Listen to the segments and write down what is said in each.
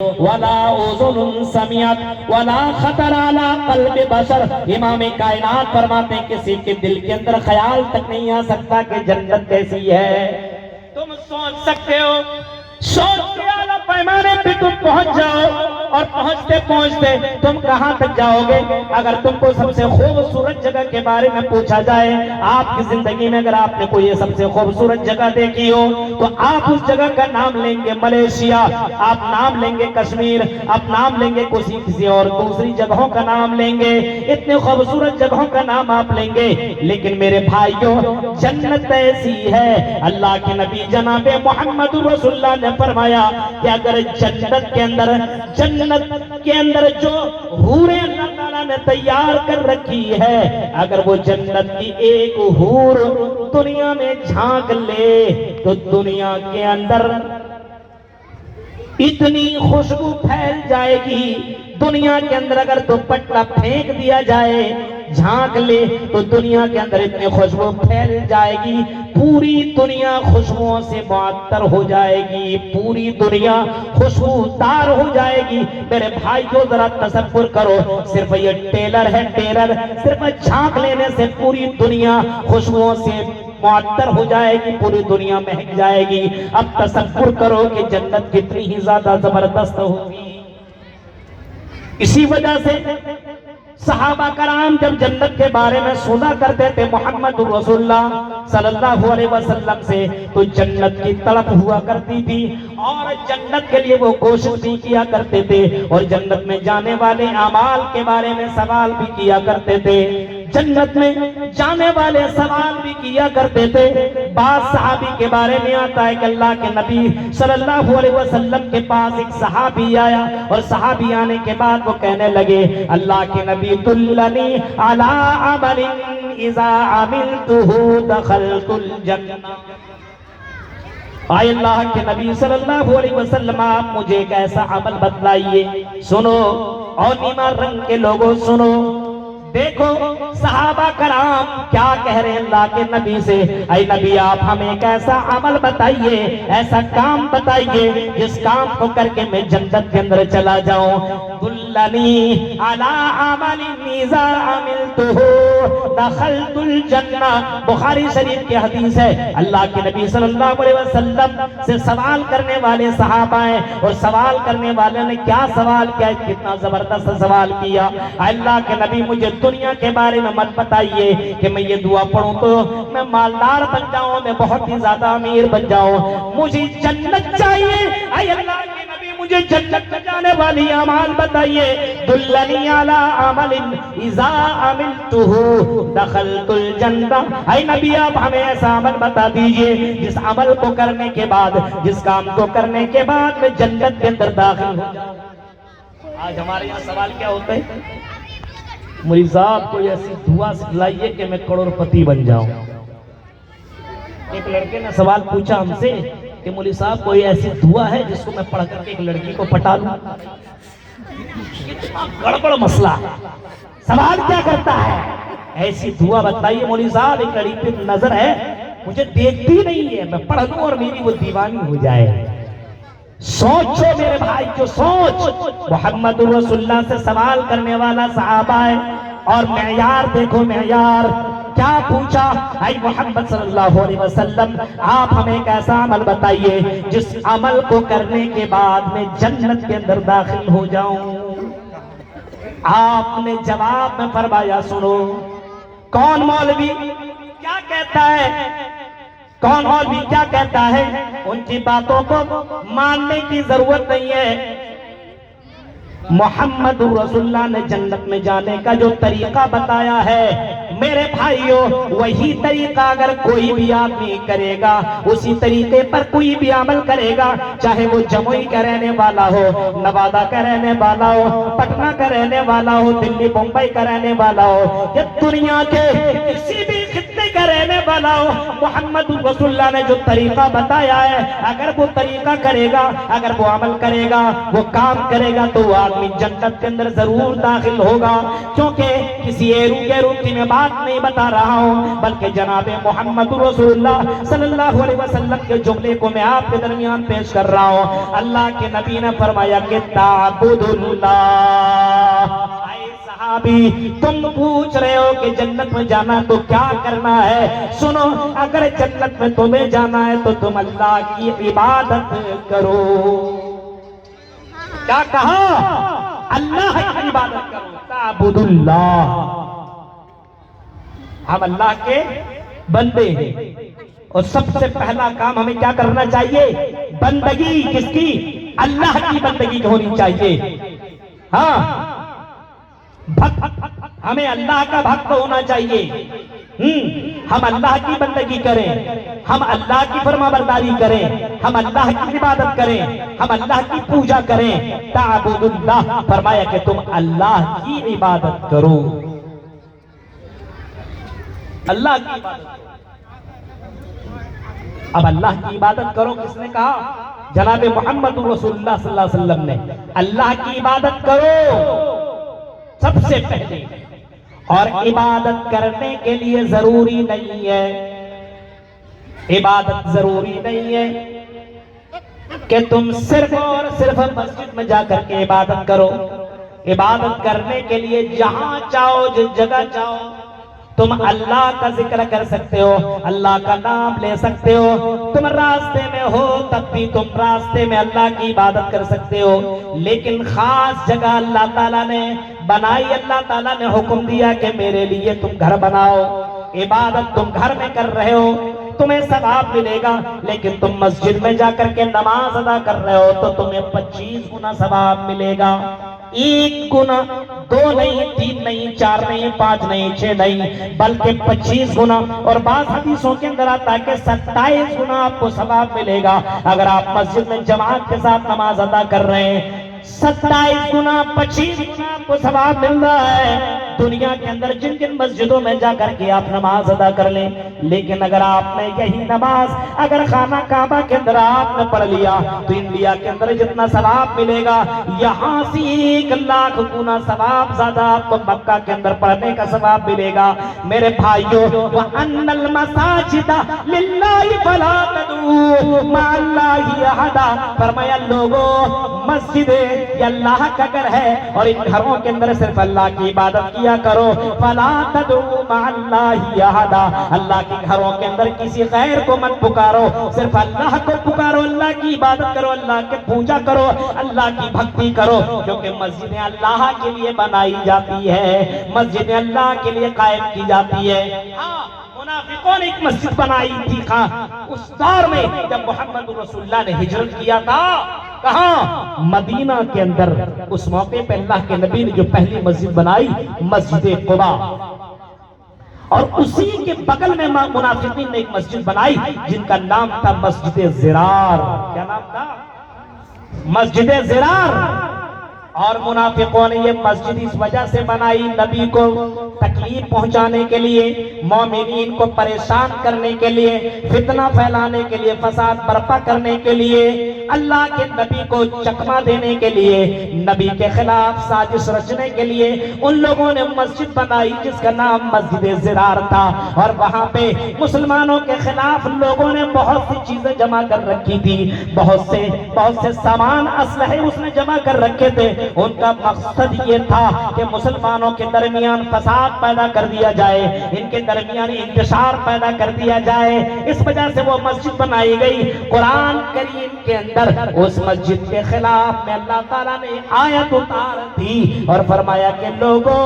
ولا اذن سمعت ولا خطر على قلب بشر. امام کائنات فرماتے ہیں کسی کے دل کے اندر خیال تک نہیں آ سکتا کہ جنت کیسی ہے. تم سوچ سکتے ہو، سوچ کے اعلیٰ پیمانے پہ تم پہنچ جاؤ اور پہنچتے پہنچتے تم کہاں تک جاؤ گے؟ اگر تم کو سب سے خوبصورت جگہ کے بارے میں پوچھا جائے، آپ کی زندگی میں اگر آپ نے کوئی سب سے خوبصورت جگہ دیکھی ہو تو آپ اس جگہ کا نام لیں گے ملیشیا، آپ نام لیں گے کشمیر، آپ نام لیں گے کسی اور دوسری جگہوں کا نام لیں گے، اتنے خوبصورت جگہوں کا نام آپ لیں گے. لیکن میرے بھائیوں، جنت ایسی ہے، اللہ کے نبی جناب محمد رسول اللہ نے فرمایا کہ اگر جنت کے اندر جو حوریں اللہ تعالیٰ نے تیار کر رکھی ہے، اگر وہ جنت کی ایک حور دنیا میں جھانک لے تو دنیا کے اندر اتنی خوشبو پھیل جائے گی. دنیا کے اندر اگر دوپٹہ پھینک دیا جائے، جھانک لے تو دنیا کے اندر اتنی خوشبو پھیل جائے گی، پوری دنیا خوشبوؤں سے معطر ہو جائے گی، پوری دنیا خوشبودار ہو جائے گی. میرے بھائی کو ذرا تصور کرو، صرف یہ ٹیلر ہے، ٹیلر صرف جھانک لینے سے پوری دنیا خوشبوؤں سے معطر ہو جائے گی، پوری دنیا مہک جائے گی. اب تصور کرو کہ جنت کتنی ہی زیادہ زبردست ہوگی. اسی وجہ سے صحابہ کرام جب جنت کے بارے میں سنا کرتے تھے محمد رسول اللہ صلی اللہ علیہ وسلم سے، تو جنت کی تڑپ ہوا کرتی تھی اور جنت کے لیے وہ کوشش بھی کیا کرتے تھے اور جنت میں جانے والے اعمال کے بارے میں سوال بھی کیا کرتے تھے. جنت میں جانے والے سوال بھی کیا کرتے تھے. بعض صحابی کے بارے میں آتا ہے کہ اللہ کے نبی صلی اللہ علیہ وسلم کے پاس ایک صحابی آیا اور صحابی آنے کے بعد وہ کہنے لگے، اللہ کے نبی دلنی علی عمل اذا عملتہ دخلت الجنہ. آئے اللہ کے نبی صلی اللہ علیہ وسلم، آپ مجھے ایک ایسا عمل بتلائیے. سنو اور نیما رنگ کے لوگوں سنو، دیکھو صحابہ کرام کیا کہہ رہے ہیں اللہ کے نبی سے، اے نبی آپ ہمیں ایک ایسا عمل بتائیے، ایسا کام بتائیے جس کام کو کر کے میں جنت کے اندر چلا جاؤں. دلنی علی عمل اذا عملتہ دخلت الجنہ. بخاری شریف کی حدیث ہے. اللہ کے نبی صلی اللہ علیہ وسلم سے سوال کرنے والے صحابہ ہیں اور سوال کرنے والے نے کیا سوال کیا، کتنا زبردست سوال کیا. اللہ کے نبی مجھے دنیا کے بارے میں مت بتائیے کہ میں یہ دعا پڑھوں تو میں مالدار بن جاؤں، میں بہت ہی زیادہ امیر بن جاؤں، مجھے جنت چاہیے. اے اللہ کے نبی مجھے جنت میں جانے والی اعمال بتائیے. دلنی علی عمل اذا عملتہ دخلت الجنہ. اے نبی آپ ہمیں ایسا عمل بتا دیجئے جس عمل کو کرنے کے بعد، جس کام کو کرنے کے بعد میں جنت کے اندر داخل ہو جاؤں. آج ہمارے یہاں سوال کیا ہوتا ہے، مولوی صاحب کوئی ایسی دعا سکھلائیے کہ میں کروڑ پتی بن جاؤں. ایک لڑکے نے سوال پوچھا ہم سے کہ مولوی صاحب کوئی ایسی دعا ہے جس کو میں پڑھ کر کے ایک لڑکی کو پٹا لوں. کتنا گڑبڑ مسئلہ ہے. سوال کیا کرتا ہے، ایسی دعا بتائیے مولوی صاحب، ایک لڑکی پہ نظر ہے مجھے دیکھتی نہیں ہے، میں پڑھ لوں اور میری وہ دیوانی ہو جائے. سوچو میرے بھائی جو سوچ، محمد رسول اللہ سے سوال کرنے والا صحابہ ہے اور معیار دیکھو، معیار کیا پوچھا، اے محمد صلی اللہ علیہ وسلم آپ ہمیں ایک ایسا عمل بتائیے جس عمل کو کرنے کے بعد میں جنت کے اندر داخل ہو جاؤں. آپ نے جواب میں فرمایا، سنو کون مولوی کیا کہتا ہے، کون مولوی کیا کہتا ہے، ان کی باتوں کو ماننے کی ضرورت نہیں ہے. محمد رسول اللہ نے جنت میں جانے کا جو طریقہ بتایا ہے میرے بھائیوں، وہی طریقہ اگر کوئی بھی آدمی کرے گا، اسی طریقے پر کوئی بھی عمل کرے گا، چاہے وہ جموئی کا رہنے والا ہو، نوادہ کا رہنے والا ہو، پٹنہ کا رہنے والا ہو، دلی بمبئی کا رہنے والا ہو، یا دنیا کے کسی بھی خطے کا رہنے والا ہو، محمد رسول اللہ نے جو طریقہ بتایا ہے اگر وہ طریقہ کرے گا، اگر وہ عمل کرے گا، وہ کام کرے گا تو وہ آدمی جنت کے اندر ضرور داخل ہوگا۔ کیونکہ کسی ایرو گیروتی میں بات نہیں بتا رہا ہوں، بلکہ جناب محمد رسول اللہ صلی اللہ علیہ وسلم کے جملے کو میں آپ کے درمیان پیش کر رہا ہوں۔ اللہ کے نبی نے فرمایا کہ تعبد اللہ۔ اے صحابی، تم پوچھ رہے ہو کہ جنت میں جانا تو کیا کرنا ہے؟ سنو، اگر جنت میں تمہیں جانا ہے تو تم اللہ کی عبادت کرو۔ کیا کہا؟ اللہ کی عبادت کرو، تعبد اللہ۔ ہم اللہ کے بندے ہیں اور سب سے پہلا کام ہمیں کیا کرنا چاہیے؟ بندگی کس کی؟ اللہ کی بندگی ہونی چاہیے۔ ہاں، ہمیں اللہ کا بھکت ہونا چاہیے۔ ہم اللہ کی بندگی کریں، ہم اللہ کی فرما برداری کریں، ہم اللہ کی عبادت کریں، ہم اللہ کی پوجا کریں۔ تعبد اللہ، فرمایا کہ تم اللہ کی عبادت کرو، اللہ کی عبادت کرو۔ اب اللہ کی عبادت کرو کس نے کہا؟ جناب محمد رسول اللہ صلی اللہ علیہ وسلم نے۔ اللہ کی عبادت کرو سب سے پہلے، اور عبادت کرنے کے لیے ضروری نہیں ہے، عبادت ضروری نہیں ہے کہ تم صرف اور صرف مسجد میں جا کر کے عبادت کرو۔ عبادت کرنے کے لیے جہاں چاہو، جس جگہ چاہو، تم اللہ کا ذکر کر سکتے ہو، اللہ کا نام لے سکتے ہو۔ تم راستے میں ہو تب بھی تم راستے میں اللہ کی عبادت کر سکتے ہو، لیکن خاص جگہ اللہ تعالیٰ نے بنائی۔ اللہ تعالیٰ نے حکم دیا کہ میرے لیے تم گھر بناؤ، عبادت تم گھر میں کر رہے ہو تمہیں ثواب ملے گا، لیکن تم مسجد میں جا کر کے نماز ادا کر رہے ہو تو تمہیں 25 گنا ثواب ملے گا۔ 1 گنا، 2 نہیں، 3 نہیں، 4 نہیں، 5 نہیں، 6 نہیں، بلکہ 25 گنا۔ اور بعض حدیثوں کے اندر آتا ہے کہ 27 گنا آپ کو ثواب ملے گا اگر آپ مسجد میں جماعت کے ساتھ نماز ادا کر رہے ہیں۔ 27 گنا، 25 گنا آپ کو ثواب مل رہا ہے دنیا کے اندر جن جن مسجدوں میں جا کر کے آپ نماز ادا کر لیں۔ لیکن اگر آپ نے یہی نماز اگر خانہ کعبہ کے اندر آپ نے پڑھ لیا تو انڈیا کے اندر جتنا ثواب ملے گا یہاں سے 1 لاکھ گنا ثواب زیادہ آپ کو مکہ کے اندر پڑھنے کا ثواب ملے گا۔ میرے بھائیو، وَأَنَّ الْمَسَاجِدَ لِلَّهِ فَلَا تَدْعُوا مَعَ اللَّهِ أَحَدًا۔ فرمایا لوگوں، مسجد یہ اللہ کا گھر ہے اور ان گھروں کے اندر صرف اللہ کی عبادت کیا کرو۔ فَلَا تَدْعُوا مَعَ اللَّهِ أَحَدًا، اللہ کے گھروں کے اندر کسی غیر کو مت پکارو، صرف اللہ کو پکارو، اللہ کی عبادت کرو، اللہ کے پوجا کرو، اللہ کی بھکتی کرو، کیونکہ مسجدیں اللہ کے لیے بنائی جاتی ہے، مسجدیں اللہ کے لیے قائم کی جاتی ہے۔ ہاں، منافقوں نے ایک مسجد بنائی تھی اس دور میں جب محمد رسول اللہ نے ہجرت کیا تھا، کہاں؟ مدینہ کے اندر۔ اس موقع پہ اللہ کے نبی نے جو پہلی مسجد بنائی، مسجد قباء، اور اسی کے بغل میں منافقین نے ایک مسجد بنائی جن کا نام تھا مسجد زرار۔ کیا نام تھا؟ مسجد زرار۔ اور منافقوں نے یہ مسجد اس وجہ سے بنائی، نبی کو تکلیف پہنچانے کے لیے، مومنین کو پریشان کرنے کے لیے، فتنہ پھیلانے کے لیے، فساد برپا کرنے کے لیے، اللہ کے نبی کو چکمہ دینے کے لیے، نبی کے خلاف سازش رچنے کے لیے ان لوگوں نے مسجد بنائی جس کا نام مسجد زرار تھا۔ اور وہاں پہ مسلمانوں کے خلاف لوگوں نے بہت سی چیزیں جمع کر رکھی تھی، بہت سے سامان اسلحے اس نے جمع کر رکھے تھے۔ ان کا مقصد یہ تھا کہ مسلمانوں کے درمیان فساد پیدا کر دیا جائے، ان کے درمیان انتشار پیدا کر دیا جائے، اس وجہ سے وہ مسجد بنائی گئی۔ قرآن کریم کے اندر اس مسجد کے خلاف میں اللہ تعالیٰ نے آیت اتار دی اور فرمایا کہ لوگوں،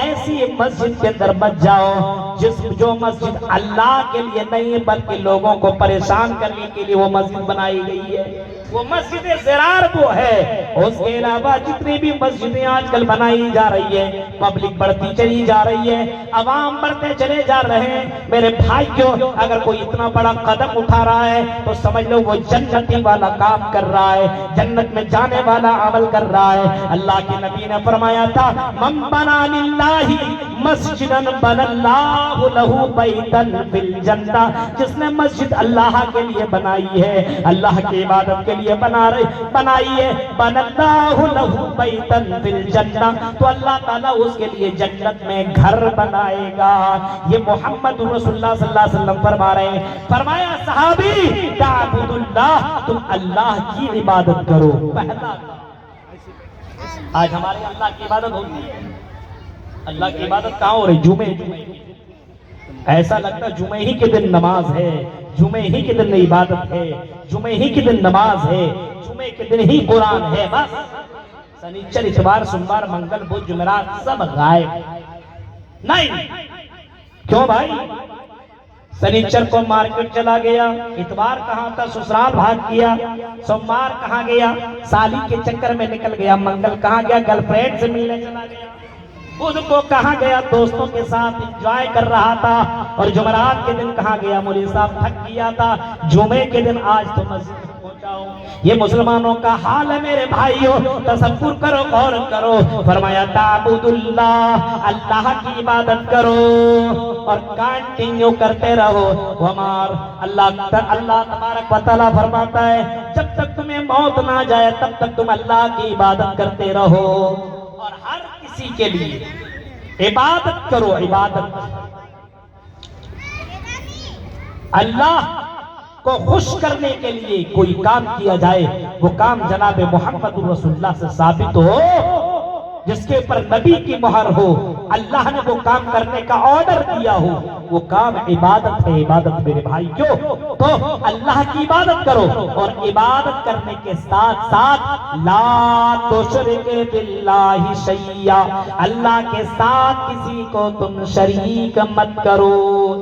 ایسی مسجد کے اندر مت جاؤ جو مسجد اللہ کے لیے نہیں بلکہ لوگوں کو پریشان کرنے کے لیے وہ مسجد بنائی گئی ہے، وہ مسجد زرار وہ ہے۔ اس کے علاوہ جتنی بھی مسجدیں آج کل بنائی جا رہی ہے، پبلک بڑھتی چلی جا رہی ہے، عوام بڑھتے چلے جا رہے ہیں، میرے بھائیوں اگر کوئی اتنا بڑا قدم اٹھا رہا ہے تو سمجھ لو وہ جنتی والا کام کر رہا ہے، جنت میں جانے والا عمل کر رہا ہے۔ اللہ کے نبی نے فرمایا تھا من بنا للہ مسجدن بن اللہ لہو بیتن فی الجنہ، جس نے مسجد اللہ کے لیے بنائی ہے، اللہ کی عبادت کے لیے بنائی ہے، بن اللہ لہو بیتن فی الجنہ، تو اللہ تعالیٰ اس کے لیے جنت میں گھر بنائے گا۔ یہ محمد رسول اللہ صلی اللہ علیہ وسلم فرما رہے ہیں۔ فرمایا صحابی تعبد اللہ، تم اللہ کی عبادت کرو۔ پہلا آج ہمارے اللہ کی عبادت ہوتی ہے، اللہ کی عبادت کہاں ہو رہی؟ جمعے ایسا لگتا ہے جمعے ہی کے دن نماز ہے، جمعے ہی کے دن عبادت ہے، جمعے ہی کے دن نماز ہے، جمعے کے دن ہی قرآن ہے، بس سنیچر اتوار سوموار منگل بدھ جمعرات سب غائب۔ نہیں، کیوں بھائی؟ سنیچر کو مارکیٹ چلا گیا، اتوار کہاں تھا سسرال بھاگ گیا، سوموار کہاں گیا سالی کے چکر میں نکل گیا، منگل کہاں گیا گرل فرینڈ سے ملنے چلا گیا، بدھ کو کہاں گیا دوستوں کے ساتھ انجوائے کر رہا تھا، اور جمعرات کے دن کہاں گیا مولوی صاحب تھک گیا تھا، جمعے کے دن آج تو مسجد میں پہنچا ہوں۔ یہ مسلمانوں کا حال ہے میرے بھائیوں، تصور کرو، غور کرو۔ فرمایا تعبد اللہ، اللہ کی عبادت کرو اور کنٹینیو کرتے رہو۔ اللہ تبارک و تعالیٰ فرماتا ہے جب تک تمہیں موت نہ جائے تب تک تم اللہ کی عبادت کرتے رہو، اور ہر کسی کے لیے عبادت کرو۔ عبادت اللہ کو خوش کرنے کے لیے کوئی کام کیا جائے، وہ کام جناب محمد رسول اللہ سے ثابت ہو، جس کے اوپر نبی کی مہر ہو، اللہ نے وہ کام کرنے کا آرڈر دیا ہو، وہ کام عبادت ہے۔ عبادت میرے بھائی کیوں؟ تو اللہ کی عبادت کرو، اور عبادت کرنے کے ساتھ ساتھ لا تشرک باللہ شیئا، اللہ کے ساتھ کسی کو تم شریک مت کرو۔